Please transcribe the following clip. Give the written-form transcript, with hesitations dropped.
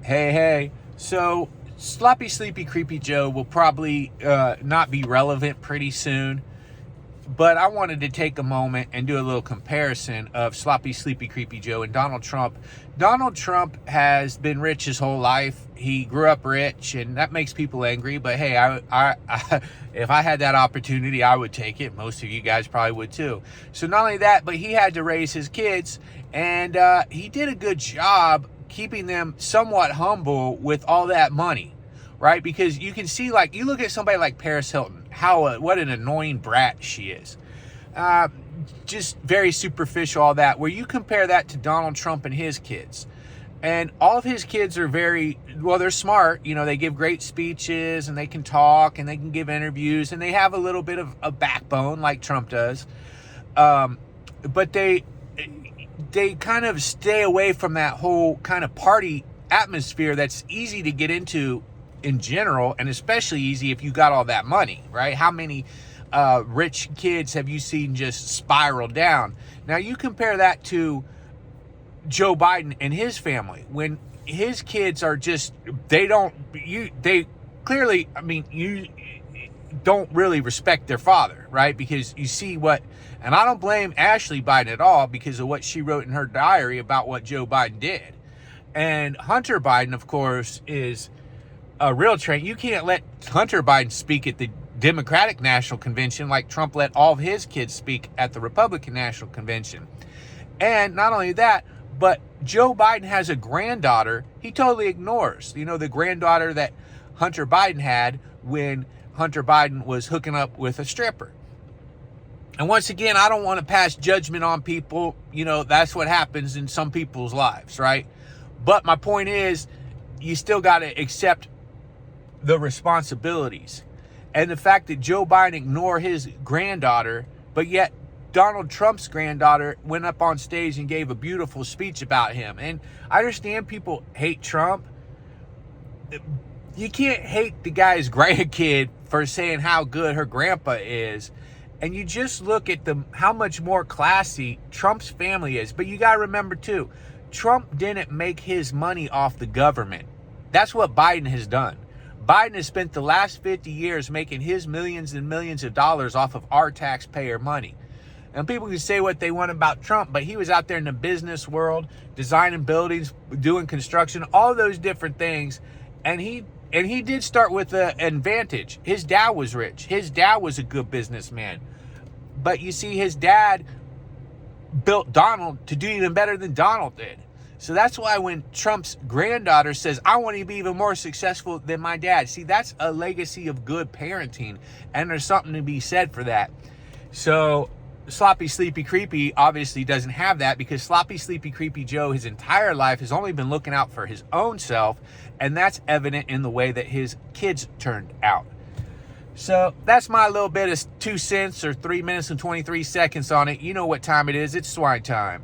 Hey. So, Sloppy Sleepy Creepy Joe will probably not be relevant pretty soon. But I wanted to take a moment and do a little comparison of Sloppy Sleepy Creepy Joe and Donald Trump. Donald Trump has been rich his whole life. He grew up rich, and that makes people angry. But hey, I if I had that opportunity, I would take it. Most of you guys probably would too. So not only that, but he had to raise his kids, and he did a good job keeping them somewhat humble with all that money, right? Because you can see, like, you look at somebody like Paris Hilton, what an annoying brat she is. Just very superficial, all that. Where you compare that to Donald Trump and his kids. And all of his kids are they're smart. You know, they give great speeches and they can talk and they can give interviews and they have a little bit of a backbone like Trump does. But they kind of stay away from that whole kind of party atmosphere that's easy to get into in general, and especially easy if you got all that money, right? How many rich kids have you seen just spiral down? Now you compare that to Joe Biden and his family, when his kids are just, they clearly, you don't really respect their father, right? Because you see and I don't blame Ashley Biden at all because of what she wrote in her diary about what Joe Biden did. And Hunter Biden, of course, is a real train. You can't let Hunter Biden speak at the Democratic National Convention like Trump let all of his kids speak at the Republican National Convention. And not only that, but Joe Biden has a granddaughter he totally ignores. You know, the granddaughter that Hunter Biden had when Hunter Biden was hooking up with a stripper. And once again, I don't want to pass judgment on people. You know, that's what happens in some people's lives, right? But my point is, you still got to accept the responsibilities. And the fact that Joe Biden ignored his granddaughter, but yet Donald Trump's granddaughter went up on stage and gave a beautiful speech about him. And I understand people hate Trump. You can't hate the guy's grandkid for saying how good her grandpa is. And you just look at how much more classy Trump's family is. But you got to remember too, Trump didn't make his money off the government. That's what Biden has done. Biden has spent the last 50 years making his millions and millions of dollars off of our taxpayer money. And people can say what they want about Trump, but he was out there in the business world, designing buildings, doing construction, all those different things. And he did start with an advantage. His dad was rich. His dad was a good businessman. But you see, his dad built Donald to do even better than Donald did. So that's why when Trump's granddaughter says, I want to be even more successful than my dad. See, that's a legacy of good parenting. And there's something to be said for that. So Sloppy Sleepy Creepy obviously doesn't have that, because Sloppy Sleepy Creepy Joe his entire life has only been looking out for his own self. And that's evident in the way that his kids turned out. So that's my little bit of 2 cents or 3 minutes and 23 seconds on it. You know what time it is. It's swine time.